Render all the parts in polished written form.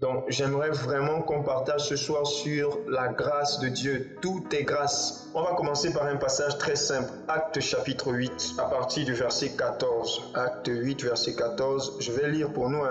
Donc, j'aimerais vraiment qu'on partage ce soir sur la grâce de Dieu. Tout est grâce. On va commencer par un passage très simple. Actes chapitre 8, à partir du verset 14. Acte 8, verset 14. Je vais lire pour nous,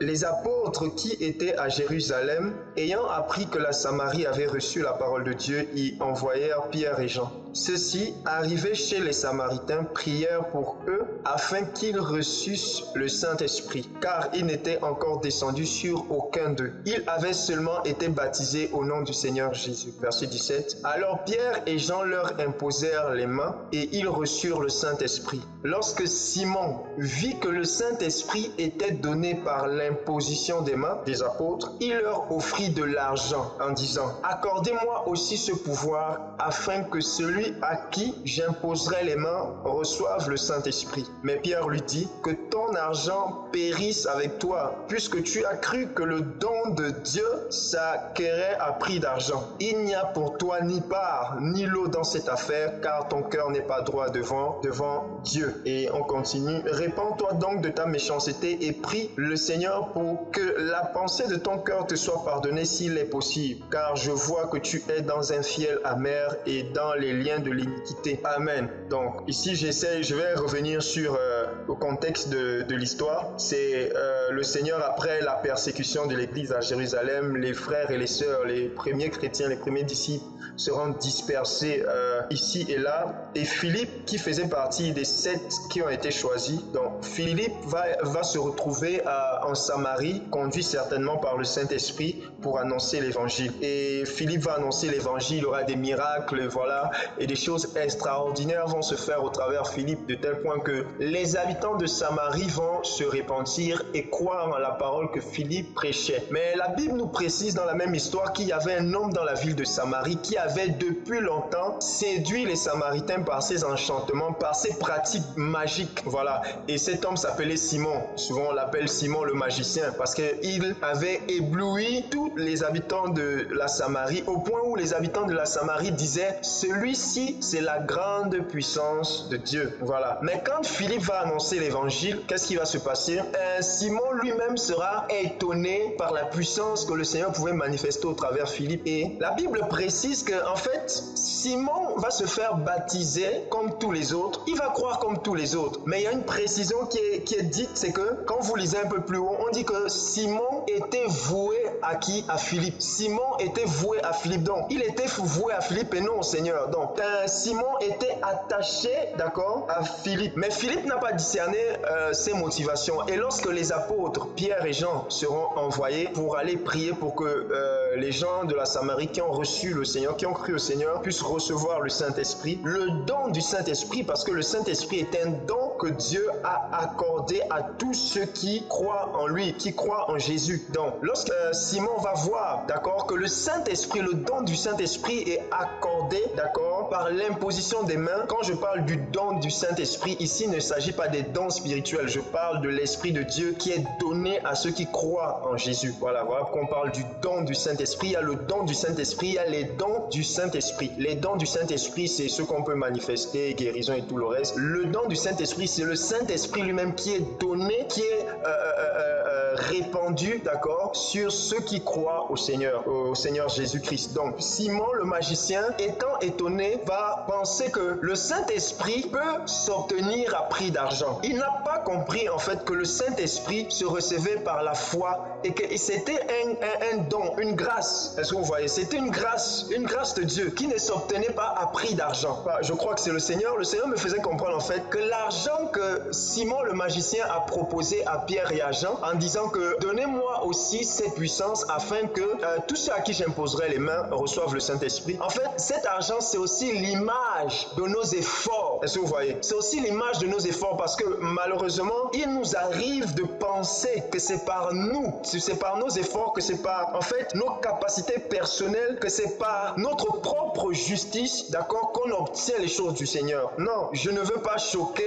Les apôtres qui étaient à Jérusalem, ayant appris que la Samarie avait reçu la parole de Dieu, y envoyèrent Pierre et Jean. Ceux-ci, arrivés chez les Samaritains, prièrent pour eux afin qu'ils reçussent le Saint-Esprit, car ils n'étaient encore descendus sur aucun d'eux. Ils avaient seulement été baptisés au nom du Seigneur Jésus. Verset 17. Alors Pierre et Jean leur imposèrent les mains et ils reçurent le Saint-Esprit. Lorsque Simon vit que le Saint-Esprit était donné par l'imposition des mains des apôtres, il leur offrit de l'argent en disant « Accordez-moi aussi ce pouvoir afin que celui à qui j'imposerai les mains reçoive le Saint-Esprit. » Mais Pierre lui dit « Que ton argent périsse avec toi, puisque tu as cru que le don de Dieu s'acquérait à prix d'argent. Il n'y a pour toi ni part ni lot dans cette affaire, car ton cœur n'est pas droit devant Dieu. » Et on continue. « Répands-toi donc de ta méchanceté et prie le Seigneur pour que la pensée de ton cœur te soit pardonnée s'il est possible, car je vois que tu es dans un fiel amer et dans les liens de l'iniquité. » Amen. Donc ici je vais revenir sur le contexte de l'histoire. C'est le Seigneur, après la persécution de l'église à Jérusalem, les frères et les sœurs, les premiers chrétiens, les premiers disciples seront dispersés ici et là. Et Philippe, qui faisait partie des 7 qui ont été choisis, donc Philippe va se retrouver en Samarie, conduit certainement par le Saint-Esprit pour annoncer l'évangile. Et Philippe va annoncer l'évangile, il y aura des miracles, voilà, et des choses extraordinaires vont se faire au travers Philippe, de tel point que les habitants de Samarie vont se repentir et croire en la parole que Philippe prêchait. Mais la Bible nous précise dans la même histoire qu'il y avait un homme dans la ville de Samarie qui avait depuis longtemps séduit les Samaritains par ses enchantements, par ses pratiques magiques, voilà. Et cet homme s'appelait Simon. Souvent on l'appelle Simon le magicien parce qu'il avait ébloui tous les habitants de la Samarie au point où les habitants de la Samarie disaient « Celui-ci, c'est la grande puissance de Dieu. » Voilà. Mais quand Philippe va annoncer l'évangile, qu'est-ce qui va se passer? Simon lui-même sera étonné par la puissance que le Seigneur pouvait manifester au travers Philippe. Et la Bible précise que, en fait, Simon va se faire baptiser comme tous les autres. Il va croire comme tous les autres. Mais il y a une précision qui est dite, c'est que quand vous lisez un peu plus haut, on dit que Simon était voué à qui? À Philippe. Simon était voué à Philippe. Donc, il était voué à Philippe et non au Seigneur. Donc, Simon était attaché, d'accord, à Philippe. Mais Philippe n'a pas discerné ses motivations. Et lorsque les apôtres, Pierre et Jean, seront envoyés pour aller prier pour que les gens de la Samarie qui ont reçu le Seigneur, qui ont cru au Seigneur, puissent recevoir le Saint-Esprit, le don du Saint-Esprit, parce que le Saint-Esprit est un don que Dieu a accordé à tous ceux qui croient en lui, qui croient en Jésus. Donc, lorsque Simon va voir, d'accord, que le Saint-Esprit, le don du Saint-Esprit est accordé, d'accord, par l'imposition des mains. Quand je parle du don du Saint-Esprit, ici, il ne s'agit pas des dons spirituels. Je parle de l'Esprit de Dieu qui est donné à ceux qui croient en Jésus. Voilà qu'on parle du don du Saint-Esprit. Il y a le don du Saint-Esprit, il y a les dons du Saint-Esprit. Les dons du Saint-Esprit, c'est ce qu'on peut manifester, guérison et tout le reste. Le don du Saint-Esprit, c'est le Saint-Esprit lui-même qui est donné, qui est répandu, d'accord, sur ceux qui croient au Seigneur Jésus-Christ. Donc, Simon le magicien, étant étonné, va penser que le Saint-Esprit peut s'obtenir à prix d'argent. Il n'a pas compris en fait que le Saint-Esprit se recevait par la foi et que c'était un don, une grâce. Est-ce que vous voyez? C'était une grâce de Dieu qui ne s'obtenait pas à prix d'argent. Je crois que c'est le Seigneur. Le Seigneur me faisait comprendre en fait que l'argent que Simon le magicien a proposé à Pierre et à Jean en disant que donnez-moi aussi cette puissance afin que tous ceux à qui j'imposerai les mains reçoivent le Saint-Esprit. En fait, cet argent, c'est aussi l'image de nos efforts. Est-ce que vous voyez? C'est aussi l'image de nos efforts parce que malheureusement, il nous arrive de penser que c'est par nous, c'est par nos efforts, que c'est par en fait nos capacités personnelles, que c'est par notre propre justice, d'accord, qu'on obtient les choses du Seigneur. Non, je ne veux pas choquer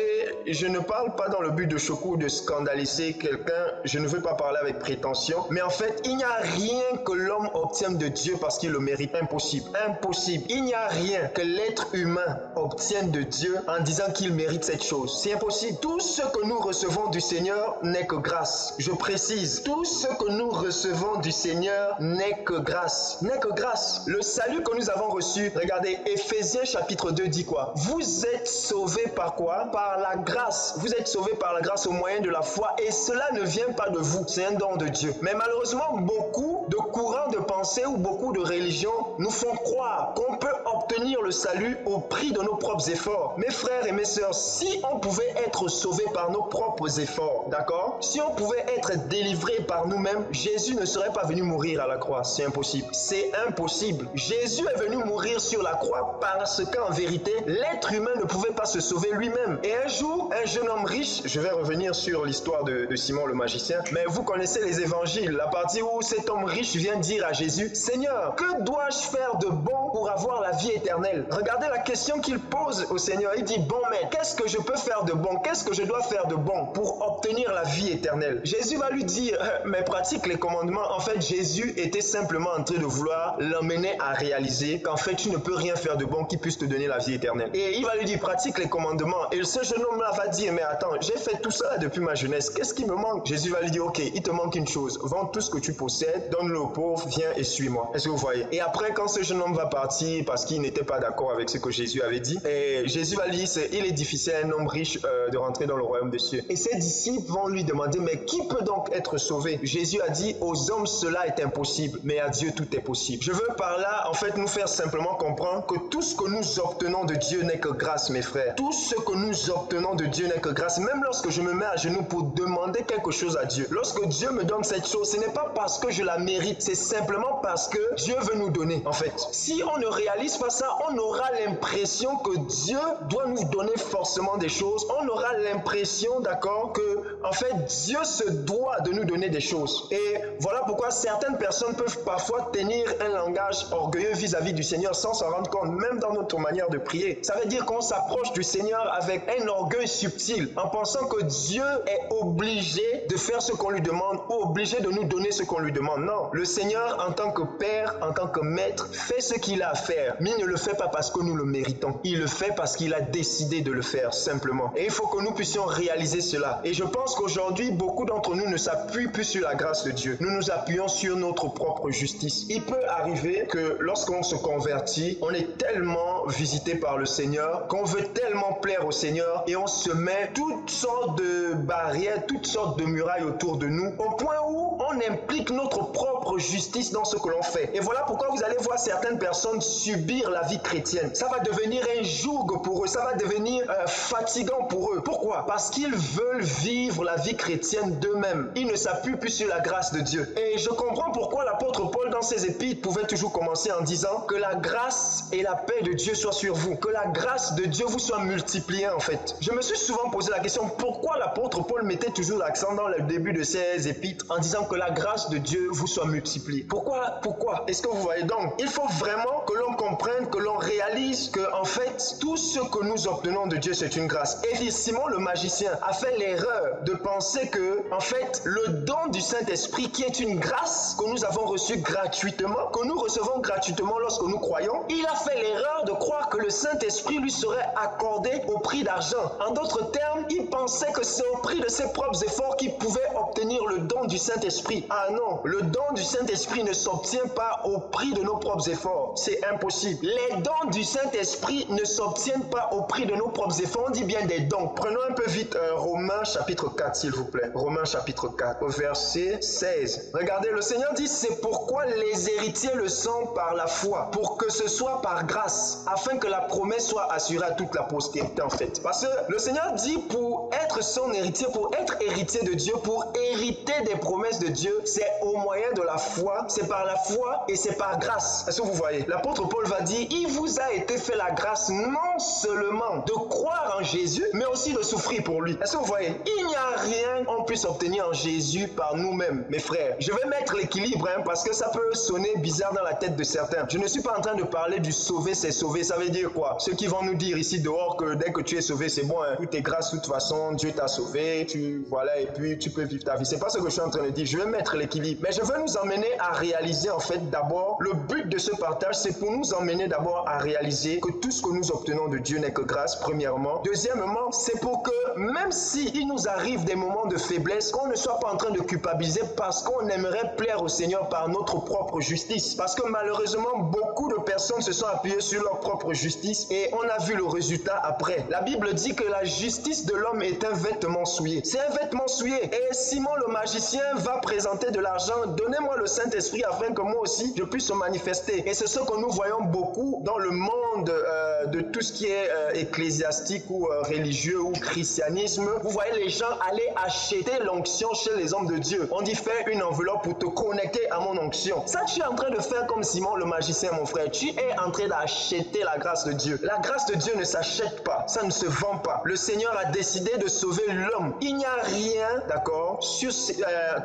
je ne parle pas dans le but de choquer ou de scandaliser quelqu'un, je ne veux pas parler avec prétention, mais en fait, il n'y a rien que l'homme obtienne de Dieu parce qu'il le mérite. Impossible. Impossible. Il n'y a rien que l'être humain obtienne de Dieu en disant qu'il mérite cette chose. C'est impossible. Tout ce que nous recevons du Seigneur n'est que grâce. Je précise, tout ce que nous recevons du Seigneur n'est que grâce. N'est que grâce. Le salut que nous avons reçu, regardez, Éphésiens chapitre 2 dit quoi? Vous êtes sauvés par quoi? Par la grâce. Vous êtes sauvés par la grâce au moyen de la foi et cela ne vient pas de vous. C'est un don de Dieu. Mais malheureusement, beaucoup de courants de pensée ou beaucoup de religions nous font croire qu'on peut obtenir le salut au prix de nos propres efforts. Mes frères et mes sœurs, si on pouvait être sauvés par nos propres efforts, d'accord? Si on pouvait être délivrés par nous-mêmes, Jésus ne serait pas venu mourir à la croix. C'est impossible. C'est impossible. Jésus est venu mourir sur la croix parce qu'en vérité, l'être humain ne pouvait pas se sauver lui-même. Et un jour, un jeune homme riche, je vais revenir sur l'histoire de Simon le magicien, mais vous connaissez les évangiles, la partie où cet homme riche vient dire à Jésus, Seigneur, que dois-je faire de bon pour avoir la vie éternelle? Regardez la question qu'il pose au Seigneur. Il dit, bon maître, qu'est-ce que je peux faire de bon? Qu'est-ce que je dois faire de bon pour obtenir la vie éternelle? Jésus va lui dire, mais pratique les commandements. En fait, Jésus était simplement en train de vouloir l'emmener à réaliser qu'en fait, tu ne peux rien faire de bon qui puisse te donner la vie éternelle. Et il va lui dire, pratique les commandements. Et ce jeune homme-là va dire, mais attends, j'ai fait tout ça depuis ma jeunesse. Qu'est-ce qui me manque? Jésus va lui dire, ok, il te manque une chose. Vends tout ce que tu possèdes, donne-le aux pauvres, viens et suis-moi. Est-ce que vous voyez? Et après, quand ce jeune homme va partir parce qu'il n'était pas d'accord avec ce que Jésus avait dit, et Jésus va lui dire, il est difficile à un homme riche de rentrer dans le royaume des cieux. Et ses disciples vont lui demander, mais qui peut donc être sauvé? Jésus a dit, aux hommes cela est impossible, mais à Dieu tout est possible. Je veux par là, en fait, nous faire simplement comprendre que tout ce que nous obtenons de Dieu n'est que grâce, mes frères. Tout ce que nous obtenons de Dieu n'est que grâce. Même lorsque je me mets à genoux pour demander quelque chose à Dieu, lorsque Dieu me donne cette chose, ce n'est pas parce que je la mérite, c'est simplement parce que Dieu veut nous donner, en fait. Si on ne réalise pas ça, on aura l'impression que Dieu doit nous donner forcément des choses. On aura l'impression, d'accord, que, en fait, Dieu se doit de nous donner des choses. Et voilà pourquoi certaines personnes peuvent parfois tenir un langage orgueilleux vis-à-vis du Seigneur sans s'en rendre compte, même dans notre manière de prier. Ça veut dire qu'on s'approche du Seigneur avec un orgueil subtil, en pensant que Dieu est obligé de faire ce qu'on lui demande ou obligé de nous donner ce qu'on lui demande. Non, le Seigneur, en tant que Père, en tant que Maître, fait ce qu'il a à faire, mais il ne le fait pas parce que nous le méritons. Il le fait parce qu'il a décidé de le faire, simplement. Et il faut que nous puissions réaliser cela. Et je pense qu'aujourd'hui, beaucoup d'entre nous ne s'appuient plus sur la grâce de Dieu. Nous nous appuyons sur notre propre justice. Il peut arriver que lorsqu'on se convertit, on est tellement visité par le Seigneur qu'on veut tellement plaire au Seigneur et on se met toutes sortes de barrières, toutes sortes de murailles autour de nous, au point où on implique notre propre justice dans ce que l'on fait. Et voilà pourquoi vous allez voir certaines personnes subir la vie chrétienne. Ça va devenir un joug pour eux, ça va devenir fatigant pour eux. Pourquoi? Parce qu'ils veulent vivre la vie chrétienne d'eux-mêmes. Ils ne s'appuient plus sur la grâce de Dieu. Et je comprends pourquoi l'apôtre Paul, dans ses épîtres, pouvait toujours commencer en disant que la grâce et la paix de Dieu soient sur vous. Que la grâce de Dieu vous soit multipliée, en fait. Je me suis souvent posé la question, pourquoi l'apôtre Paul mettait toujours l'accent dans le début de ses épîtres en disant que la grâce de Dieu vous soit multipliée? Pourquoi? Est-ce que vous voyez donc? Il faut vraiment que l'on comprenne, que l'on réalise que, en fait, tout ce que nous obtenons de Dieu, c'est une grâce. Et Simon le magicien a fait l'erreur de penser que, en fait, le don du Saint-Esprit, qui est une grâce que nous avons reçue gratuitement, que nous recevons gratuitement lorsque nous croyons, il a fait l'erreur de croire que le Saint-Esprit lui serait accordé au prix d'argent. En d'autres termes, il pensait que c'est au prix de ses propres efforts qu'il pouvait obtenir le don du Saint-Esprit. Ah non, le don du Saint-Esprit ne s'obtient pas au prix de nos propres efforts. C'est impossible. Les dons du Saint-Esprit ne s'obtiennent pas au prix de nos propres efforts. On dit bien des dons. Prenons un peu vite Romains chapitre 4, s'il vous plaît. Romains chapitre 4, verset 16. Regardez, le Seigneur dit, c'est pourquoi les héritiers le sont par la foi, pour que ce soit par grâce, afin que la promesse soit assurée à toute la postérité, en fait. Parce que le Seigneur dit, pour être son héritier, pour être héritier de Dieu, pour hériter des promesses de Dieu, c'est au moyen de la foi, c'est par la foi et c'est par grâce. Est-ce que vous voyez? L'apôtre Paul va dire, il vous a été fait la grâce non seulement de croire en Jésus, mais aussi de souffrir pour lui. Est-ce que vous voyez? Il n'y a rien qu'on puisse obtenir en Jésus par nous-mêmes, mes frères. Je vais mettre l'équilibre, parce que ça peut sonner bizarre dans la tête de certains. Je ne suis pas en train de parler du sauver, c'est sauver. sauvé, ça veut dire quoi? Ceux qui vont nous dire ici dehors que dès que tu es sauvé, c'est bon, hein, tout est grâce de toute façon, Dieu t'a sauvé, voilà, et puis tu peux vivre ta vie. C'est pas ce que je suis en train de dire, je vais mettre l'équilibre. Mais je veux nous emmener à réaliser en fait d'abord, le but de ce partage, c'est pour nous emmener d'abord à réaliser que tout ce que nous obtenons de Dieu n'est que grâce, premièrement. Deuxièmement, c'est pour que même s'il nous arrive des moments de faiblesse, qu'on ne soit pas en train de culpabiliser parce qu'on aimerait plaire au Seigneur par notre propre justice. Parce que malheureusement, beaucoup de personnes se sont appuyées sur leur propre justice et on a vu le résultat après. La Bible dit que la justice de l'homme est un vêtement souillé. C'est un vêtement souillé. Et Simon le magicien va présenter de l'argent. Donnez-moi le Saint-Esprit afin que moi aussi je puisse se manifester. Et c'est ce que nous voyons beaucoup dans le monde de tout ce qui est ecclésiastique ou religieux ou christianisme. Vous voyez les gens aller acheter l'onction chez les hommes de Dieu. On dit fais une enveloppe pour te connecter à mon onction. Ça, tu es en train de faire comme Simon le magicien, mon frère. Tu es en train d'acheter la grâce de Dieu. La grâce de Dieu ne s'achète pas. Ça ne se vend pas. Le Seigneur a décidé de sauver l'homme. Il n'y a rien, d'accord,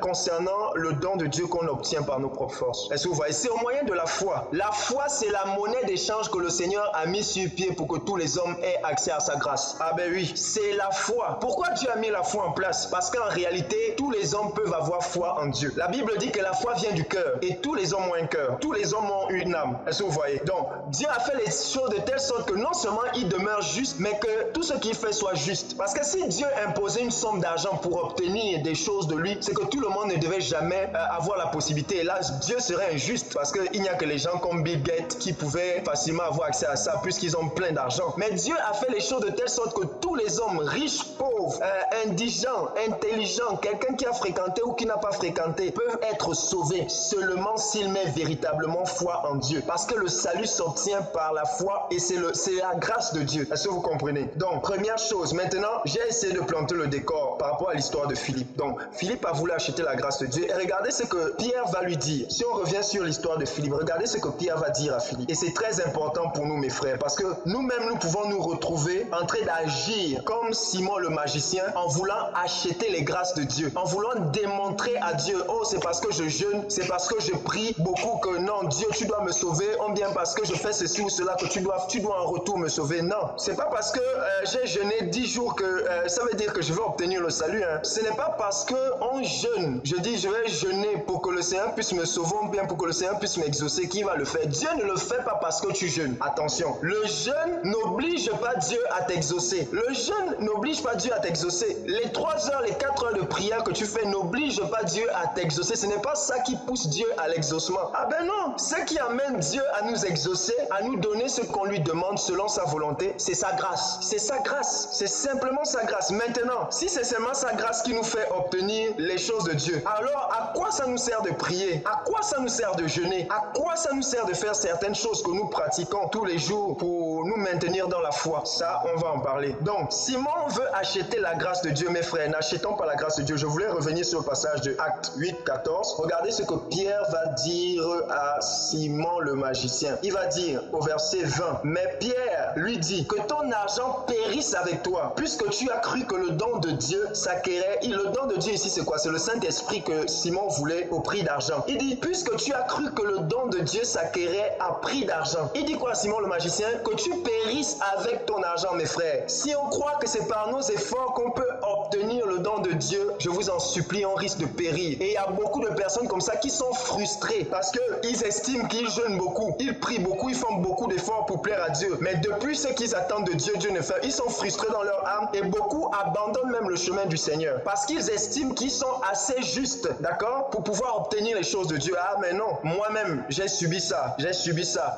concernant le don de Dieu qu'on obtient par nos propres forces. Est-ce que vous voyez? C'est au moyen de la foi. La foi, c'est la monnaie d'échange que le Seigneur a mis sur pied pour que tous les hommes aient accès à sa grâce. Ah ben oui, c'est la foi. Pourquoi Dieu a mis la foi en place? Parce qu'en réalité, tous les hommes peuvent avoir foi en Dieu. La Bible dit que la foi vient du cœur et tous les hommes ont un cœur. Tous les hommes ont une âme. Est-ce que vous voyez? Donc, Dieu a fait les choses de telle sorte que non seulement il demeure juste, mais que tout ce qu'il fait soit juste. Parce que si Dieu imposait une somme d'argent pour obtenir des choses de lui, c'est que tout le monde ne devait jamais avoir la possibilité. Et là, Dieu serait injuste parce qu'il n'y a que les gens comme Bill Gates qui pouvaient facilement avoir accès à ça puisqu'ils ont plein d'argent. Mais Dieu a fait les choses de telle sorte que tous les hommes, riches, pauvres, indigents, intelligents, quelqu'un qui a fréquenté ou qui n'a pas fréquenté, peuvent être sauvés seulement s'ils mettent véritablement foi en Dieu. Parce que le salut s'obtient par la foi et c'est la grâce de Dieu. Est-ce que vous comprenez? Donc, première chose, maintenant, j'ai essayé de planter le décor par rapport à l'histoire de Philippe. Donc, Philippe a voulu acheter la grâce de Dieu et regardez ce que Pierre va lui dire. Si on revient sur l'histoire de Philippe, regardez ce que Pierre va dire à Philippe. Et c'est très important pour nous, mes frères, parce que nous-mêmes, nous pouvons nous retrouver en train d'agir comme Simon le magicien en voulant acheter les grâces de Dieu, en voulant démontrer à Dieu, oh, c'est parce que je jeûne, c'est parce que je prie beaucoup que non, Dieu, tu dois me sauver, ou bien parce que je fais ceci ou cela que tu dois en retour me sauver. Non, c'est pas parce que j'ai jeûné 10 jours que ça veut dire que je vais obtenir le salut. Hein. Ce n'est pas parce que on jeûne, je dis je vais jeûner pour que le Seigneur puisse me sauver, ou bien pour que le Seigneur puisse m'exaucer, qui va le faire? Dieu ne le fait pas parce que tu jeûnes. Attention, le jeûne n'oblige pas Dieu à t'exaucer. Le jeûne n'oblige pas Dieu à t'exaucer. Les 3 heures, les 4 heures de prière que tu fais n'oblige pas Dieu à t'exaucer. Ce n'est pas ça qui pousse Dieu à l'exaucement. Ah ben non, ce qui amène Dieu à nous exaucer, à nous donner ce qu'on lui demande selon sa volonté, c'est sa grâce. C'est sa grâce. C'est simplement sa grâce. Maintenant, si c'est seulement sa grâce qui nous fait obtenir les choses de Dieu, alors à quoi ça nous sert de prier? À quoi ça nous sert de jeûner? À quoi ça nous sert de faire certaines choses que nous pratiquons tous les jours pour nous maintenir dans la foi? Ça, on va en parler. Donc, Simon veut acheter la grâce de Dieu, mes frères. N'achetons pas la grâce de Dieu. Je voulais revenir sur le passage de Actes 8, 14. Regardez ce que Pierre va dire à Simon le magicien. Il va dire au verset 20, mais Pierre lui dit que ton argent périsse avec toi, puisque tu as cru que le don de Dieu s'acquérait. Et le don de Dieu ici, c'est quoi? C'est le Saint-Esprit que Simon voulait au prix d'argent. Il dit, puisque tu as cru que le don de Dieu s'acquérait à prix d'argent. Il dit quoi, Simon le magicien? Que tu périsses avec ton argent, mes frères. Si on croit que c'est par nos efforts qu'on peut obtenir le don de Dieu, je vous en supplie, on risque de périr. Et il y a beaucoup de personnes comme ça qui sont frustrées parce qu'ils estiment qu'ils jeûnent beaucoup, ils prient beaucoup, ils font beaucoup d'efforts pour plaire à Dieu. Mais depuis ce qu'ils attendent de Dieu, Dieu ne fait. Ils sont frustrés dans leur âme et beaucoup abandonnent même le chemin du Seigneur parce qu'ils estiment qu'ils sont assez justes, d'accord, pour pouvoir obtenir les choses de Dieu. Ah mais non, moi-même, j'ai subi ça,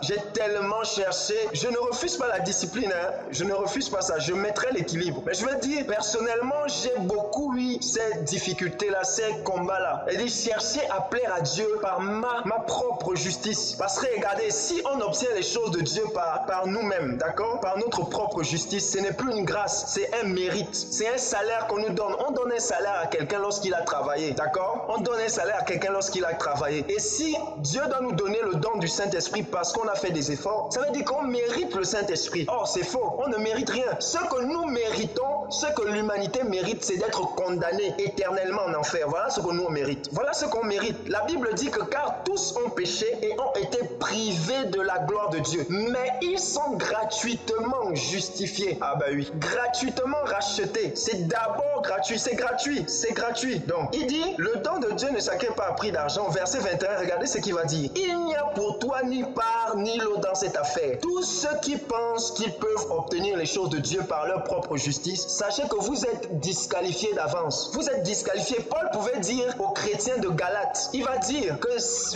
j'ai tellement cherché. Je ne refuse pas la discipline, hein. Je ne refuse pas ça, je mettrai l'équilibre. Mais je veux dire, personnellement, j'ai beaucoup eu ces difficultés-là, ces combats-là. Et de chercher à plaire à Dieu par ma propre justice. Parce que regardez, si on obtient les choses de Dieu par nous-mêmes, d'accord, par notre propre justice, ce n'est plus une grâce, c'est un mérite. C'est un salaire qu'on nous donne. On donne un salaire à quelqu'un lorsqu'il a travaillé, d'accord? On donne un salaire à quelqu'un lorsqu'il a travaillé. Et si Dieu doit nous donner le don du Saint-Esprit parce qu'on a fait des efforts, ça veut dire qu'on mérite le Saint-Esprit. Or, c'est faux. On ne mérite rien. Ce que nous méritons, ce que l'humanité mérite, c'est d'être condamné éternellement en enfer. Voilà ce que nous on mérite. Voilà ce qu'on mérite. La Bible dit que car tous ont péché et ont été privés de la gloire de Dieu, mais ils sont gratuitement justifiés. Ah bah oui, gratuitement rachetés. C'est d'abord gratuit, c'est gratuit, c'est gratuit. Donc, il dit, le don de Dieu ne s'acquiert pas à prix d'argent. Verset 21, regardez ce qu'il va dire. Il n'y a pour toi ni part ni lot dans cette affaire. Tous ceux qui pensent qu'ils peuvent obtenir les choses de Dieu par leur propre justice, sachez que vous êtes disqualifiés d'avance. Vous êtes disqualifiés. Paul pouvait dire aux chrétiens de Galate, il va dire que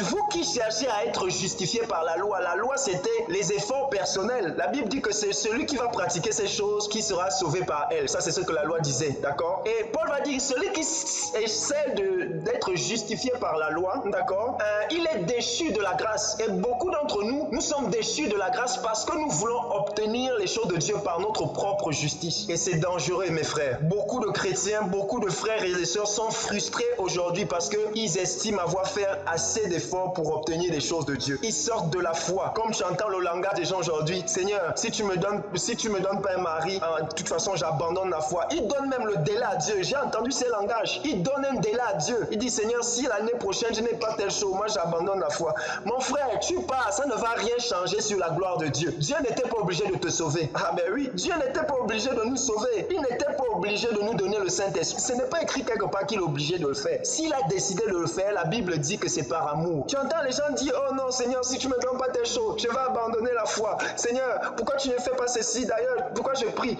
vous qui cherchez à être justifiés par la loi c'était les efforts personnels. La Bible dit que c'est celui qui va pratiquer ces choses qui sera sauvé par elle. Ça c'est ce que la loi disait, d'accord? Et Paul va dire, celui qui essaie d'être justifié par la loi, d'accord, il est déchu de la grâce. Et beaucoup d'entre nous, nous sommes déchus de la grâce parce que nous voulons obtenir les choses de Dieu par notre propre justice. Et c'est dangereux, mes frères. Beaucoup de chrétiens, beaucoup de frères et de sœurs sont frustrés aujourd'hui parce qu'ils estiment avoir fait assez d'efforts pour obtenir les choses de Dieu. Ils sortent de la foi. Comme j'entends le langage des gens aujourd'hui, Seigneur, si tu me donnes pas un mari, de toute façon j'abandonne la foi. Ils donnent même le délai à Dieu. J'ai entendu ces langages. Ils donnent un délai à Dieu. Ils disent, Seigneur, si l'année prochaine je n'ai pas telle chose, moi j'abandonne la foi. Mon frère, tu pars, ça ne va rien changer sur la gloire de Dieu. Dieu n'était pas obligé de te sauver. Ah ben oui, Dieu n'était pas obligé de nous sauver. Il n'était pas obligé de nous donner le Saint-Esprit. Ce n'est pas écrit quelque part qu'il est obligé de le faire. S'il a décidé de le faire, la Bible dit que c'est par amour. Tu entends les gens dire, oh non Seigneur, si tu me donnes pas telle chose, je vais abandonner la foi. Seigneur, pourquoi tu ne fais pas ceci? D'ailleurs, pourquoi je prie?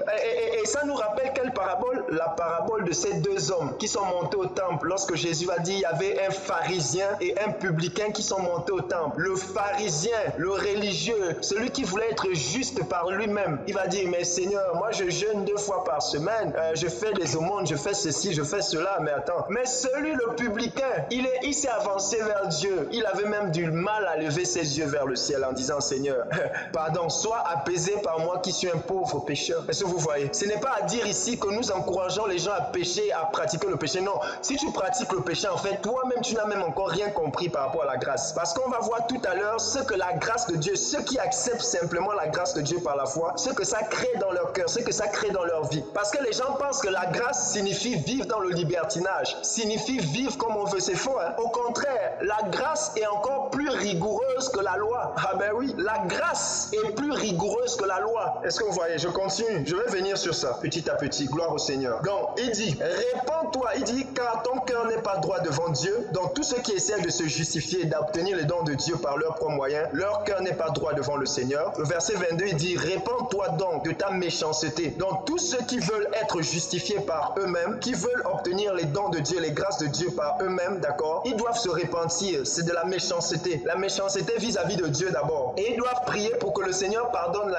Et ça nous rappelle quelle parabole? La parabole de ces deux hommes qui sont montés au temple. Lorsque Jésus a dit, il y avait un pharisien et un publicain qui sont montés au temple. Le pharisien, le religieux, celui qui voulait être juste par lui-même, il va dire, mais Seigneur, moi je jeûne 2 fois par semaine, je fais des aumônes, je fais ceci, je fais cela, mais attends. Mais celui, le publicain, il s'est avancé vers Dieu. Il avait même du mal à lever ses yeux vers le ciel en disant, Seigneur, pardon, sois apaisé par moi qui suis un pauvre pécheur. Est-ce que vous voyez? Ce n'est pas à dire ici que nous encourageons les gens à pécher, à pratiquer le péché. Non, si tu pratiques le péché, en fait, toi-même, tu n'as même encore rien compris par rapport à la grâce. Parce qu'on va voir tout à l'heure ce que la grâce de Dieu, ceux qui acceptent simplement la grâce de Dieu par la foi, ce que ça crée dans leur cœur, ce que ça crée dans leur vie. Parce que les gens pensent que la grâce signifie vivre dans le libertinage, signifie vivre comme on veut. C'est faux, hein? Au contraire, la grâce est encore plus rigoureuse que la loi. Ah ben oui, la grâce est plus rigoureuse que la loi. Est-ce que vous voyez? Je continue. Je vais venir sur ça petit à petit. Gloire au Seigneur. Donc, il dit, répands-toi. Il dit, car ton cœur n'est pas droit devant Dieu. Donc, tous ceux qui essaient de se justifier et d'obtenir les dons de Dieu par leurs propres moyens, leur cœur n'est pas droit devant le Seigneur. Le verset 22, il dit, répands-toi donc de ta méchanceté. Donc, tous ceux qui veulent être justifiés par eux-mêmes, qui veulent obtenir les dons de Dieu, les grâces de Dieu par eux-mêmes, d'accord, ils doivent se repentir. C'est de la méchanceté. La méchanceté vis-à-vis de Dieu d'abord. Et ils doivent prier pour que le Seigneur pardonne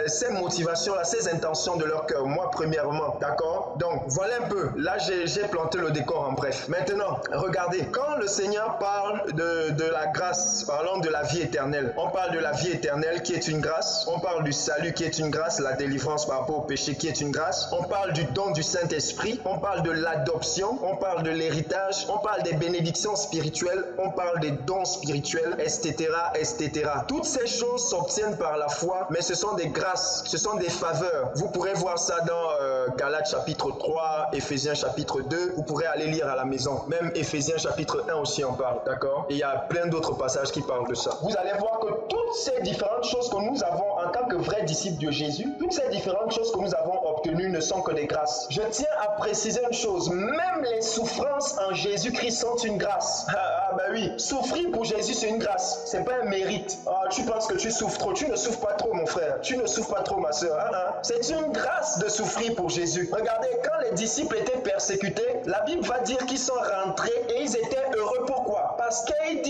ces motivations, ces intentions de leur cœur. Moi, premièrement, d'accord? Donc, voilà un peu. Là, j'ai planté le décor en bref. Maintenant, regardez. Quand le Seigneur parle de la grâce, parlant de la vie éternelle, on parle de la vie éternelle qui est une grâce. On parle du salut qui est une grâce, la délivrance par rapport au péché qui est une grâce. On parle du don du Saint-Esprit. On parle de l'adoption. On parle de l'héritage. On parle des bénédictions spirituelles. On parle des dons spirituels, etc., etc. Toutes ces choses s'obtiennent par la foi, mais ce sont des grâces, ce sont des faveurs. Vous pourrez voir ça dans Galates chapitre 3, Éphésiens chapitre 2. Vous pourrez aller lire à la maison. Même Éphésiens chapitre 1 aussi en parle, d'accord? Et il y a plein d'autres passages qui parlent de ça. Vous allez voir que toutes ces différentes choses que nous avons en tant que vrais disciples de Jésus, toutes ces différentes choses que nous avons obtenues ne sont que des grâces. Je tiens à préciser une chose, même les souffrances en Jésus-Christ sont une grâce. Ah ben oui, souffrir pour Jésus c'est une grâce, c'est pas un mérite. Tu penses que tu souffres trop, tu ne souffres pas trop mon frère, tu ne souffres pas trop ma soeur. C'est une grâce de souffrir pour Jésus. Regardez, quand les disciples étaient persécutés, la Bible va dire qu'ils sont rentrés et ils étaient heureux. Pourquoi? Parce qu'il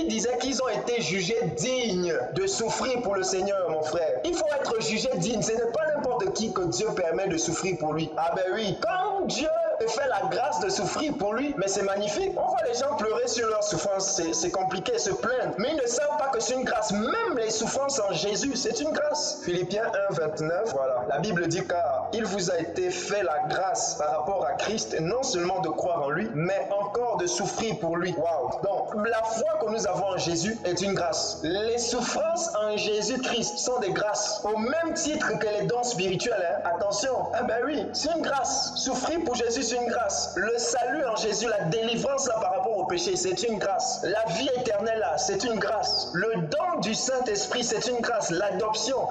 disait qu'ils ont été jugés dignes de souffrir pour le Seigneur, mon frère. Il faut être jugé digne, ce n'est pas n'importe qui que Dieu permet de souffrir pour lui. Ah ben oui, quand Dieu fait la grâce de souffrir pour lui, mais c'est magnifique. On voit les gens pleurer sur leur souffrance, c'est compliqué, se plaindre, mais ils ne savent pas que c'est une grâce. Même les souffrances en Jésus, c'est une grâce. Philippiens 1, 29, voilà. La Bible dit car il vous a été fait la grâce par rapport à Christ, non seulement de croire en lui, mais encore de souffrir pour lui. Waouh! Donc, la foi que nous avons en Jésus est une grâce. Les souffrances en Jésus-Christ sont des grâces, au même titre que les dons spirituels. Attention, oui, c'est une grâce. Souffrir pour Jésus, c'est une grâce. Le salut en Jésus, la délivrance là, par rapport au péché, c'est une grâce. La vie éternelle là, c'est une grâce. Le don du Saint-Esprit, c'est une grâce. L'adoption,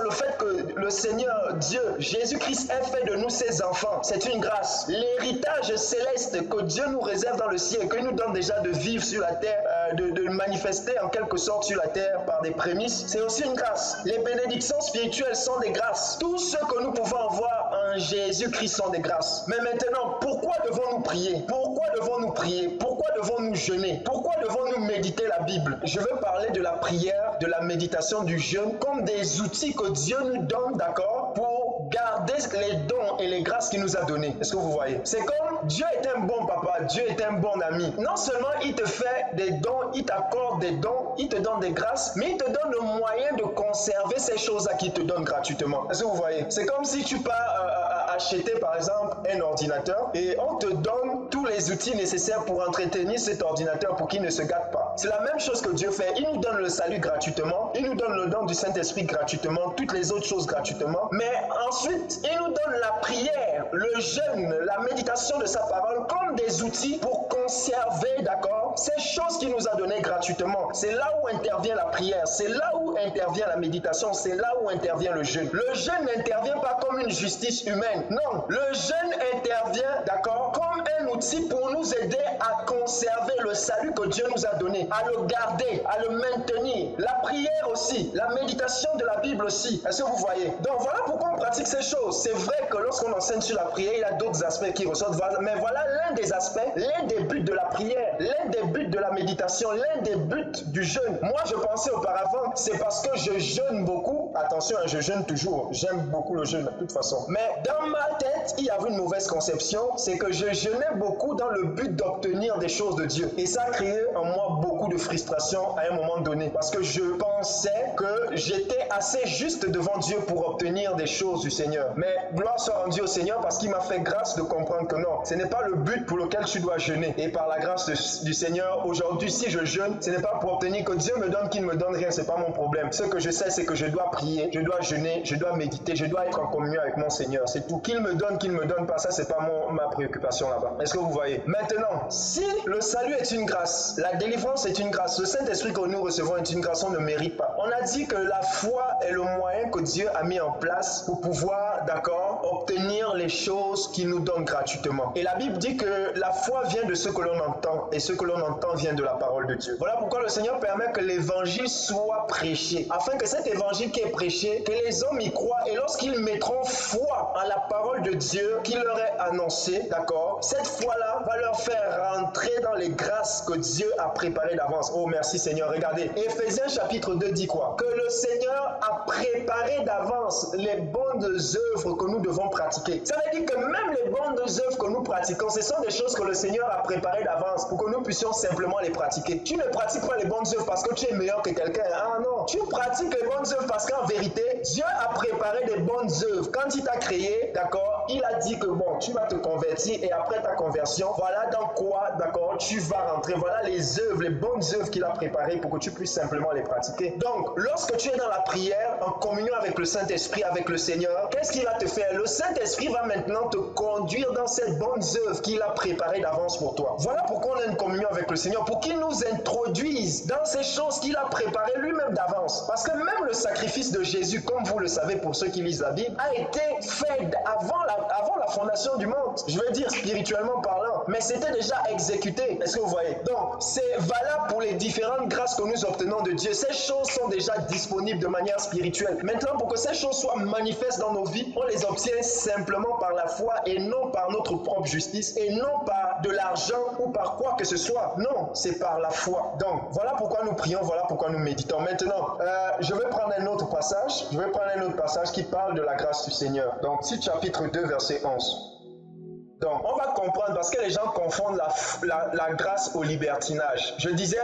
le fait que le Seigneur Dieu, Jésus-Christ, ait fait de nous ses enfants, c'est une grâce. L'héritage céleste que Dieu nous réserve dans le ciel, qu'il nous donne déjà de vivre sur la terre, de manifester en quelque sorte sur la terre par des prémices, c'est aussi une grâce. Les bénédictions spirituelles sont des grâces. Tout ce que nous pouvons avoir en Jésus-Christ sont des grâces. Mais maintenant, pourquoi devons-nous prier? Pourquoi devons-nous prier? Pourquoi devons-nous jeûner? Pourquoi devons-nous méditer la Bible? Je veux parler de la prière, de la méditation, du jeûne comme des outils que Dieu nous donne, d'accord, pour garder les dons et les grâces qu'il nous a donnés. Est-ce que vous voyez? C'est comme Dieu est un bon papa, Dieu est un bon ami. Non seulement il te fait des dons, il t'accorde des dons, il te donne des grâces, mais il te donne le moyen de conserver ces choses-là qu'il te donne gratuitement. Est-ce que vous voyez? C'est comme si tu pars acheter par exemple un ordinateur et on te donne tous les outils nécessaires pour entretenir cet ordinateur pour qu'il ne se gâte pas. C'est la même chose que Dieu fait. Il nous donne le salut gratuitement, il nous donne le don du Saint-Esprit gratuitement, toutes les autres choses gratuitement, mais ensuite il nous donne la prière, le jeûne, la méditation de sa parole comme des outils pour conserver, d'accord, ces choses qu'il nous a données gratuitement. C'est là où intervient la prière, c'est là où intervient la méditation, c'est là où intervient le jeûne. Le jeûne n'intervient pas comme une justice humaine, non, le jeûne intervient, d'accord, comme un outil pour nous aider à conserver le salut que Dieu nous a donné, à le garder, à le maintenir. La prière aussi, la méditation de la Bible aussi. Est-ce que vous voyez? Donc voilà pourquoi on pratique ces choses. C'est vrai que lorsqu'on enseigne sur la prière, il y a d'autres aspects qui ressortent, mais voilà l'un des aspects, l'un des buts de la prière, l'un des buts de la méditation, l'un des buts du jeûne. Moi, je pensais auparavant, c'est parce que je jeûne beaucoup. Attention, je jeûne toujours. J'aime beaucoup le jeûne de toute façon. Mais dans ma tête, il y avait une mauvaise conception, c'est que je jeûnais beaucoup dans le but d'obtenir des choses de Dieu. Et ça a créé en moi beaucoup de frustration à un moment donné. Parce que je pensais que j'étais assez juste devant Dieu pour obtenir des choses du Seigneur. Mais gloire soit rendue au Seigneur parce qu'il m'a fait grâce de comprendre que non, ce n'est pas le but pour lequel tu dois jeûner. Et par la grâce du Seigneur, aujourd'hui, si je jeûne, ce n'est pas pour obtenir que Dieu me donne, qu'il ne me donne rien, c'est pas mon problème. Ce que je sais, c'est que je dois prier, je dois jeûner, je dois méditer, je dois être en communion avec mon Seigneur. C'est tout. Qu'il me donne pas, ça c'est pas ma préoccupation là-bas. Est-ce que vous voyez? Maintenant, si le salut est une grâce, la délivrance est une grâce, le Saint-Esprit que nous recevons est une grâce, on ne mérite pas. On a dit que la foi est le moyen que Dieu a mis en place pour pouvoir, d'accord, obtenir les choses qu'il nous donne gratuitement. Et la Bible dit que la foi vient de ce que l'on entend, et ce que l'on entend vient de la parole de Dieu. Voilà pourquoi le Seigneur permet que l'évangile soit prêché, afin que cet évangile qui est prêché, que les hommes y croient, et lorsqu'ils mettront foi en la parole de Dieu qui leur est annoncée, d'accord, cette foi-là va leur faire rentrer dans les grâces que Dieu a préparées d'avance. Oh merci Seigneur, regardez, Éphésiens chapitre 2 dit quoi? Que le Seigneur a préparé d'avance les bonnes œuvres que nous devons pratiquer. Ça veut dire que même les bonnes œuvres que nous pratiquons, ce sont des choses que le Seigneur a préparées d'avance pour que nous puissions simplement les pratiquer. Tu ne pratiques pas les bonnes œuvres parce que tu es meilleur que quelqu'un. Ah non, tu pratiques les bonnes œuvres parce qu'en vérité, Dieu a préparé des bonnes œuvres. Quand il t'a créé, d'accord, il a dit que bon, tu vas te convertir et après ta conversion, voilà dans quoi, d'accord, tu vas rentrer. Voilà les œuvres, les bonnes œuvres qu'il a préparées pour que tu puisses simplement les pratiquer. Donc, lorsque tu es dans la prière, en communion avec le Saint-Esprit, avec le Seigneur, qu'est-ce qu'il va te faire? Le Saint-Esprit va maintenant te conduire dans ces bonnes œuvres qu'il a préparées d'avance pour toi. Voilà pourquoi on a une communion avec le Seigneur, pour qu'il nous introduise dans ces choses qu'il a préparées lui-même d'avance. Parce que même le sacrifice de Jésus, comme vous le savez pour ceux qui lisent la Bible, a été fait avant la fondation du monde. Je veux dire spirituellement parlant, mais c'était déjà exécuté. Est-ce que vous voyez? Donc, c'est valable pour les différentes grâces que nous obtenons de Dieu. Ces choses sont déjà disponibles de manière spirituelle. Maintenant, pour que ces choses soient manifestes dans nos vies, on les obtient simplement par la foi et non par notre propre justice et non par de l'argent ou par quoi que ce soit. Non, c'est par la foi. Donc, voilà pourquoi nous prions, voilà pourquoi nous méditons. Maintenant, je vais prendre un autre passage. Qui parle de la grâce du Seigneur. Donc, Tite chapitre 2, verset 11. Donc, on va comprendre parce que les gens confondent la grâce au libertinage. Je disais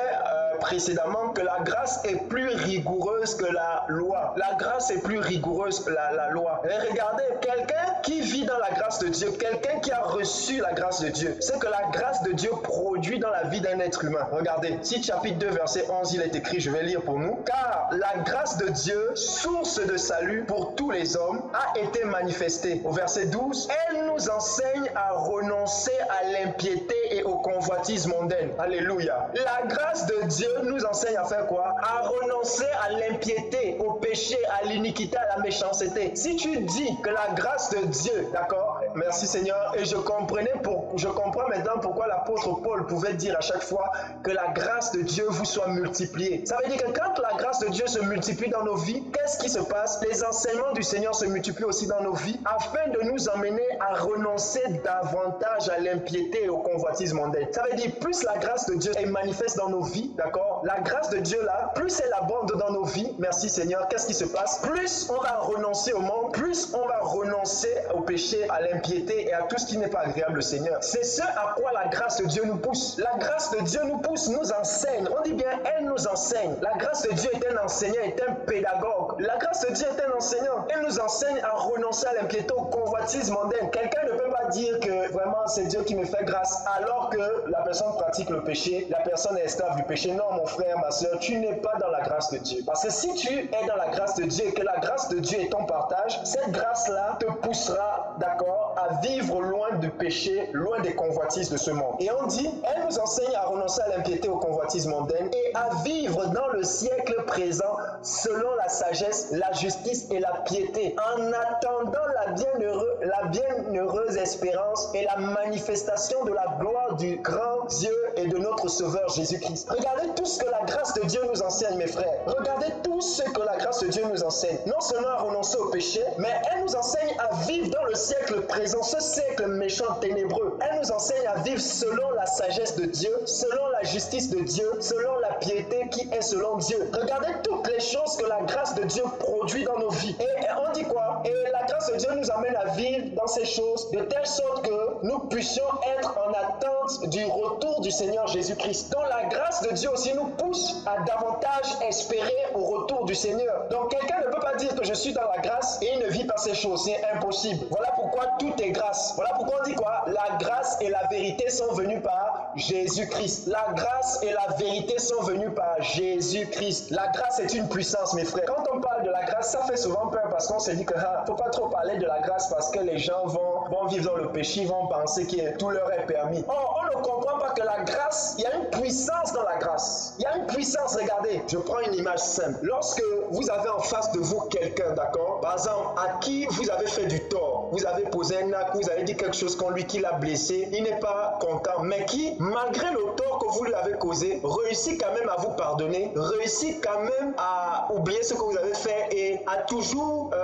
précédemment que la grâce est plus rigoureuse que la loi. La grâce est plus rigoureuse que la loi. Et regardez, quelqu'un qui vit dans la grâce de Dieu, quelqu'un qui a reçu la grâce de Dieu, c'est que la grâce de Dieu produit dans la vie d'un être humain. Regardez, si chapitre 2, verset 11, il est écrit, je vais lire pour nous. Car la grâce de Dieu, source de salut pour tous les hommes, a été manifestée. Au verset 12, elle nous enseigne à renoncer à l'impiété et aux convoitises mondaines. Alléluia. La grâce de Dieu nous enseigne à faire quoi? À renoncer à l'impiété, au péché, à l'iniquité, à la méchanceté. Si tu dis que la grâce de Dieu, d'accord? Merci Seigneur. Et je comprends maintenant pourquoi l'apôtre Paul pouvait dire à chaque fois que la grâce de Dieu vous soit multipliée. Ça veut dire que quand la grâce de Dieu se multiplie dans nos vies, qu'est-ce qui se passe? Les enseignements du Seigneur se multiplient aussi dans nos vies afin de nous emmener à renoncer davantage à l'impiété et aux convoitises mondaines. Ça veut dire plus la grâce de Dieu est manifeste dans nos vies, d'accord? La grâce de Dieu là, plus elle abonde dans nos vies, merci Seigneur, qu'est-ce qui se passe? Plus on va renoncer au monde, plus on va renoncer au péché, à l'impiété et à tout ce qui n'est pas agréable au Seigneur. C'est ce à quoi la grâce de Dieu nous pousse. La grâce de Dieu nous pousse, nous enseigne. On dit bien, elle nous enseigne. La grâce de Dieu est un enseignant, est un pédagogue. La grâce de Dieu est un enseignant. Elle nous enseigne à renoncer à l'impiété, aux convoitises mondaines. Quelqu'un ne peut pas dire que vraiment c'est Dieu qui me fait grâce alors que la personne pratique le péché, la personne est esclave du péché. Non, mon frère, ma soeur, tu n'es pas dans la grâce de Dieu. Parce que si tu es dans la grâce de Dieu et que la grâce de Dieu est ton partage, cette grâce-là te poussera, d'accord, à vivre loin du péché, loin des convoitises de ce monde. Et on dit, elle nous enseigne à renoncer à l'impiété, aux convoitises mondaines et à vivre dans le siècle présent selon la sagesse, la justice et la piété, en attendant la bienheureuse espérance et la manifestation de la gloire du grand Dieu et de notre Sauveur Jésus-Christ. Regardez tout ce que la grâce de Dieu nous enseigne, mes frères. Regardez tout ce que la grâce de Dieu nous enseigne. Non seulement à renoncer au péché, mais elle nous enseigne à vivre dans le siècle présent, ce siècle méchant, ténébreux. Elle nous enseigne à vivre selon la sagesse de Dieu, selon la justice de Dieu, selon la piété qui est selon Dieu. Regardez toutes les choses que la grâce de Dieu produit dans nos vies. Et on dit quoi? Et la grâce de Dieu nous amène à vivre dans ces choses de telle sorte que nous puissions être en attente du retour du Seigneur Jésus-Christ. Donc la grâce de Dieu aussi nous pousse à davantage espérer au retour du Seigneur. Donc quelqu'un ne peut pas dire que je suis dans la grâce et il ne vit pas ces choses. C'est impossible. Voilà pourquoi tout est grâce. Voilà pourquoi on dit quoi? La grâce et la vérité sont venues par Jésus-Christ. La grâce et la vérité sont venues par Jésus-Christ. La grâce est une puissance, mes frères. Quand on parle de la grâce, ça fait souvent peur parce qu'on se dit que faut pas trop parler de la grâce parce que les gens vont vivre dans le péché, ils vont penser que tout leur est permis. Or, on ne comprend pas que la grâce, il y a une puissance dans la grâce. Il y a une puissance, regardez. Je prends une image simple. Lorsque vous avez en face de vous quelqu'un, d'accord, par exemple, à qui vous avez fait du tort, vous avez posé un acte, vous avez dit quelque chose contre lui qui l'a blessé, il n'est pas content, mais qui, malgré le tort que vous lui avez causé, réussit quand même à vous pardonner, réussit quand même à oublier ce que vous avez fait et à toujours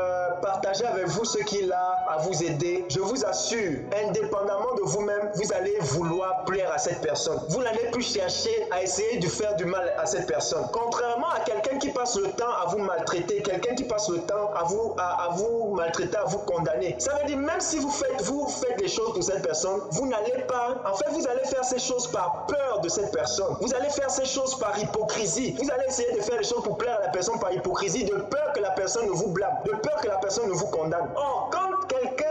partager avec vous ce qu'il a à vous aider. Je vous assure, indépendamment de vous-même, vous allez vouloir plaire à cette personne. Vous n'allez plus chercher à essayer de faire du mal à cette personne. Contrairement à quelqu'un qui passe le temps à vous maltraiter, quelqu'un qui passe le temps à vous maltraiter, à vous condamner. Ça veut dire même si vous faites des choses pour cette personne, vous n'allez pas, en fait vous allez faire ces choses par peur de cette personne. Vous allez faire ces choses par hypocrisie. Vous allez essayer de faire les choses pour plaire à la personne par hypocrisie, de peur que la personne ne vous blâme, de peur que la personne ne vous condamne. Or, quand quelqu'un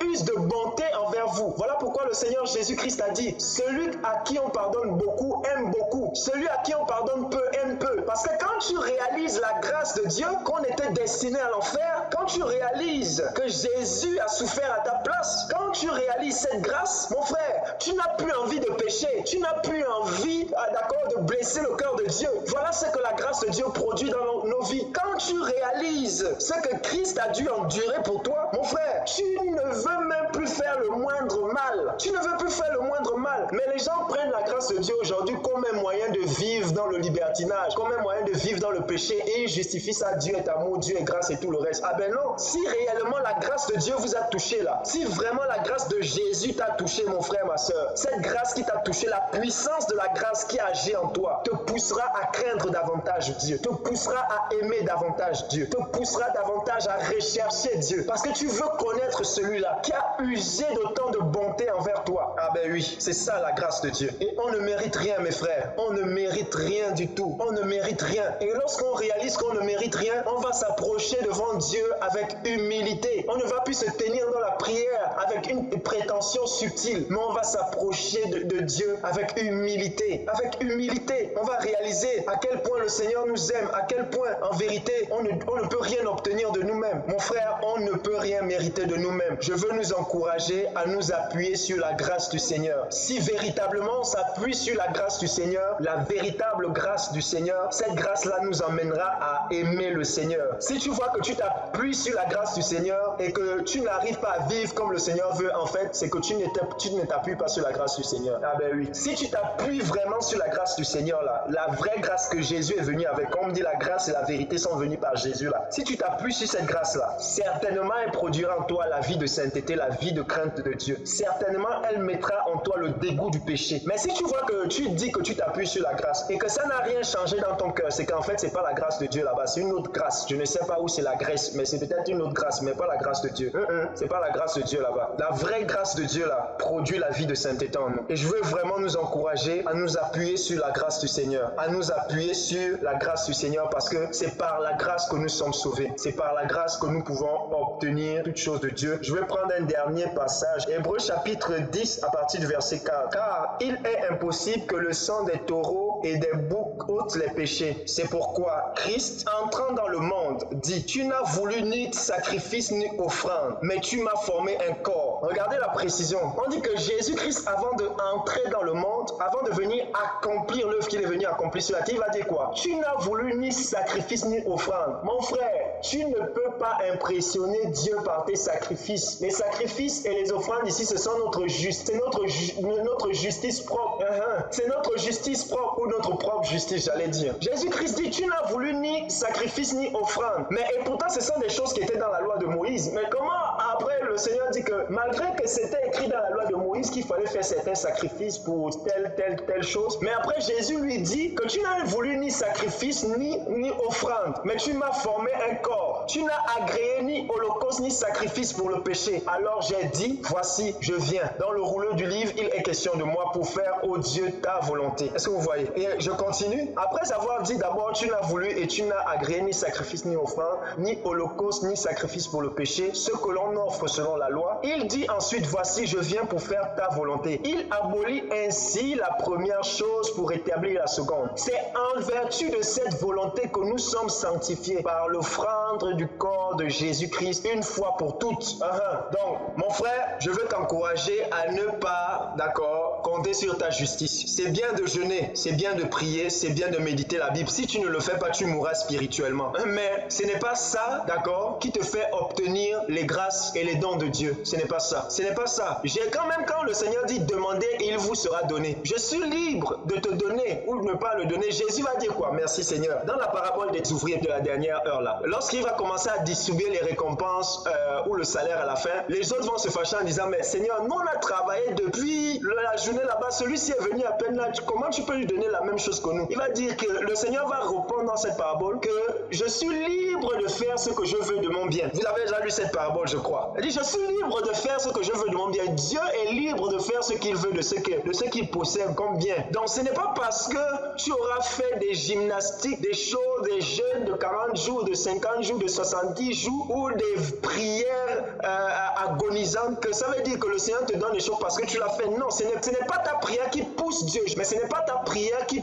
use de bonté envers vous, voilà pourquoi le Seigneur Jésus-Christ a dit, celui à qui on pardonne beaucoup aime beaucoup, celui à qui on pardonne peu aime peu. Parce que quand tu réalises la grâce de Dieu, qu'on était destiné à l'enfer, quand tu réalises que Jésus a souffert à ta place, quand tu réalises cette grâce, mon frère, tu n'as plus envie de pécher, tu n'as plus envie, d'accord, de blesser le cœur de Dieu. Voilà ce que la grâce de Dieu produit dans nos vies. Quand tu réalises ce que Christ a dû endurer pour toi, mon frère, tu ne veux même plus faire le moindre mal. Tu ne veux plus faire le moindre mal. Mais les gens prennent la grâce de Dieu aujourd'hui comme un moyen de vivre dans le libertinage, comme un moyen de vivre dans le péché et ils justifient ça. Dieu est amour, Dieu est grâce et tout le reste. Ah ben non, si réellement la grâce de Dieu vous a touché là, si vraiment la grâce de Jésus t'a touché, mon frère, ma soeur, cette grâce qui t'a touché, la puissance de la grâce qui agit en toi te poussera à craindre davantage Dieu, te poussera à aimer davantage davantage Dieu, te poussera davantage à rechercher Dieu, parce que tu veux connaître celui-là qui a usé d'autant de bonté envers toi. Ah ben oui, c'est ça la grâce de Dieu. Et on ne mérite rien, mes frères. On ne mérite rien du tout. On ne mérite rien. Et lorsqu'on réalise qu'on ne mérite rien, on va s'approcher devant Dieu avec humilité. On ne va plus se tenir dans la prière avec une prétention subtile, mais on va s'approcher de Dieu avec humilité. Avec humilité, on va réaliser à quel point le Seigneur nous aime, à quel point, en vérité, on ne peut rien obtenir de nous-mêmes. Mon frère, on ne peut rien mériter de nous-mêmes. Je veux nous encourager à nous appuyer sur la grâce du Seigneur. Si véritablement on s'appuie sur la grâce du Seigneur, la véritable grâce du Seigneur, cette grâce-là nous emmènera à aimer le Seigneur. Si tu vois que tu t'appuies sur la grâce du Seigneur et que tu n'arrives pas à vivre comme le Seigneur veut, en fait, c'est que tu ne t'appuies pas sur la grâce du Seigneur. Ah ben oui. Si tu t'appuies vraiment sur la grâce du Seigneur, là, la vraie grâce que Jésus est venu avec, comme on dit, la grâce et la vérité sont venues par Jésus, là. Si tu t'appuies sur cette grâce-là, certainement elle produira en toi la vie de sainteté, la vie de crainte de Dieu. Certainement, elle mettra en toi le dégoût du péché. Mais si tu vois que tu dis que tu t'appuies sur la grâce et que ça n'a rien changé dans ton cœur, c'est qu'en fait, c'est pas la grâce de Dieu là-bas, c'est une autre grâce. Je ne sais pas où c'est la grâce, mais c'est peut-être une autre grâce, mais pas la grâce de Dieu. C'est pas la grâce de Dieu là-bas. La vraie grâce de Dieu là produit la vie de sainteté en nous. Et je veux vraiment nous encourager à nous appuyer sur la grâce du Seigneur, à nous appuyer sur la grâce du Seigneur, parce que c'est par la grâce que nous sommes sauvés. C'est par la grâce que nous pouvons obtenir toutes choses de Dieu. Je vais prendre un dernier passage. Hébreux chapitre 10 à partir du verset 4. Car il est impossible que le sang des taureaux et des boucs ôte les péchés. C'est pourquoi Christ, entrant dans le monde, dit: tu n'as voulu ni sacrifice ni offrande, mais tu m'as formé un corps. Regardez la précision. On dit que Jésus-Christ, avant d'entrer dans le monde, avant de venir accomplir l'œuvre qu'il est venu accomplir sur la terre, il va dire quoi? Tu n'as voulu ni sacrifice ni offrande. Mon frère, tu ne peux pas impressionner Dieu par tes sacrifices. Les sacrifices et les offrandes ici, ce sont notre justice propre. C'est notre justice propre, ou notre propre justice, j'allais dire. Jésus-Christ dit: tu n'as voulu ni sacrifice ni offrande. Mais et pourtant, ce sont des choses qui étaient dans la loi de Moïse. Mais comment après le Seigneur dit que malgré que c'était écrit dans la loi de Moïse qu'il fallait faire certains sacrifices pour telle chose, mais après Jésus lui dit que tu n'as voulu ni sacrifice ni offrande, mais tu m'as formé un corps. Tu n'as agréé ni holocauste ni sacrifice pour le péché. Alors j'ai dit: voici, je viens. Dans le rouleau du livre, il est question de moi pour faire, ô Dieu, ta volonté. Est-ce que vous voyez? Et je continue. Après avoir dit d'abord: tu n'as voulu et tu n'as agréé ni sacrifice ni offrande, ni holocauste ni sacrifice pour le péché, ce que l'on offre selon la loi. Il dit ensuite: voici, je viens pour faire ta volonté. Il abolit ainsi la première chose pour établir la seconde. C'est en vertu de cette volonté que nous sommes sanctifiés par l'offrande du corps de Jésus-Christ une fois pour toutes. Donc, mon frère, je veux t'encourager à ne pas, compter sur ta justice. C'est bien de jeûner, c'est bien de prier, c'est bien de méditer la Bible. Si tu ne le fais pas, tu mourras spirituellement. Mais ce n'est pas ça, qui te fait obtenir les grâces et les dons de Dieu. Ce n'est pas ça. Ce n'est pas ça. Quand le Seigneur dit: demandez et il vous sera donné. Je suis libre de te donner ou de ne pas le donner. Jésus va dire quoi? Merci Seigneur. Dans la parabole des ouvriers de la dernière heure là, lorsqu'il va commencer à distribuer les récompenses ou le salaire à la fin, les autres vont se fâcher en disant: mais Seigneur, nous on a travaillé depuis la journée là-bas, celui-ci est venu à peine là, comment tu peux lui donner la même chose que nous? Il va dire que le Seigneur va répondre dans cette parabole que je suis libre de faire ce que je veux de mon bien. Vous avez déjà lu cette parabole, je crois. Il dit: je suis libre de faire ce que je veux de mon bien. Dieu est libre de faire ce qu'il veut de ce qu'il possède comme bien. Donc ce n'est pas parce que tu auras fait des gymnastiques, des choses, des jeûnes de 40 jours, de 50 jours, de 70 jours ou des prières agonisantes que ça veut dire que le Seigneur te donne des choses parce que tu l'as fait. Non, ce n'est pas ta prière qui pousse Dieu, mais ce n'est pas ta prière qui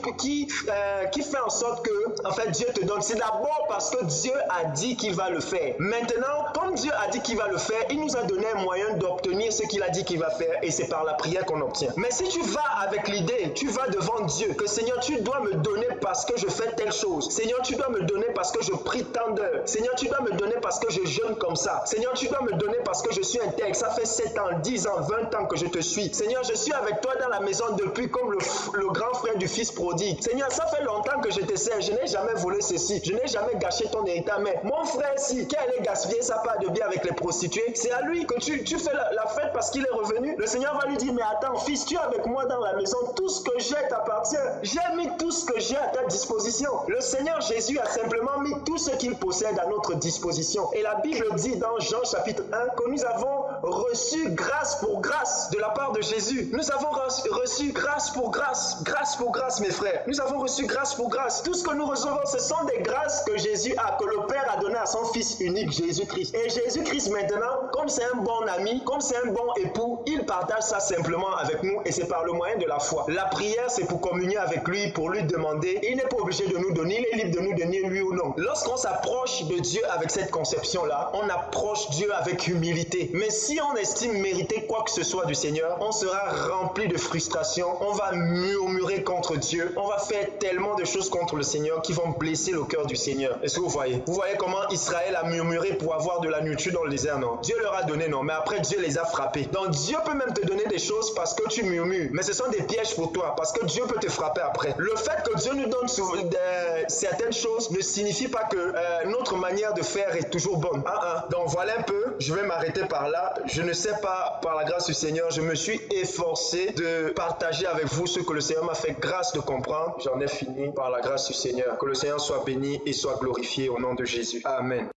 fait en sorte que en fait Dieu te donne. C'est d'abord parce que Dieu a dit qu'il va le faire. Maintenant, comme Dieu a dit qu'il va le faire, il nous a donné un moyen d'obtenir ce qu'il a dit qu'il va faire, et c'est par la prière qu'on obtient. Mais si tu vas avec l'idée, tu vas devant Dieu, que Seigneur, tu dois me donner parce que je fais telle chose. Seigneur, tu dois me donner parce que je prie tant d'heures. Seigneur, tu dois me donner parce que je jeûne comme ça. Seigneur, tu dois me donner parce que je suis intègre. Ça fait 7 ans, 10 ans, 20 ans que je te suis. Seigneur, je suis avec toi dans la maison depuis comme le grand frère du fils prodigue. Seigneur, ça fait longtemps que je te sers. Je n'ai jamais volé ceci. Je n'ai jamais gâché ton héritage. Mais mon frère, si, qui allait gaspiller sa part de bien avec les prostituées, c'est à lui que tu fais la fête parce qu'il est revenu. Le Seigneur va lui dire, mais attends, fils, tu es avec moi dans la maison. Tout ce que j'ai t'appartient. J'ai mis tout ce que j'ai à ta disposition. Le Seigneur Jésus a simplement mis tout ce qu'il possède à notre disposition. Et la Bible dit dans Jean chapitre 1 que nous avons reçu grâce pour grâce de la part de Jésus. Nous avons reçu grâce pour grâce, mes frères. Nous avons reçu grâce pour grâce. Tout ce que nous recevons, ce sont des grâces que Jésus a, que le Père a donné à son Fils unique, Jésus-Christ. Et Jésus-Christ maintenant, comme c'est un bon ami, comme c'est un bon époux, il partage ça simplement avec nous et c'est par le moyen de la foi. La prière, c'est pour communier avec lui, pour lui demander. Il n'est pas obligé de nous donner, il est libre de nous donner oui ou non. Lorsqu'on s'approche de Dieu avec cette conception-là, on approche Dieu avec humilité. Mais si on estime mériter quoi que ce soit du Seigneur, on sera rempli de frustration, on va murmurer contre Dieu, on va faire tellement de choses contre le Seigneur qui vont blesser le cœur du Seigneur. Est-ce que vous voyez? Vous voyez comment Israël a murmuré pour avoir de la nourriture dans le désert, non? Dieu leur a donné, non? Mais après Dieu les a frappés. Donc Dieu peut même te donner des choses parce que tu murmures, mais ce sont des pièges pour toi parce que Dieu peut te frapper après. Le fait que Dieu nous donne certaines choses ne signifie pas que notre manière de faire est toujours bonne. Donc voilà un peu, je vais m'arrêter par là. Je ne sais pas, par la grâce du Seigneur, je me suis efforcé de partager avec vous ce que le Seigneur m'a fait grâce de comprendre. J'en ai fini par la grâce du Seigneur. Que le Seigneur soit béni et soit glorifié au nom de Jésus. Amen.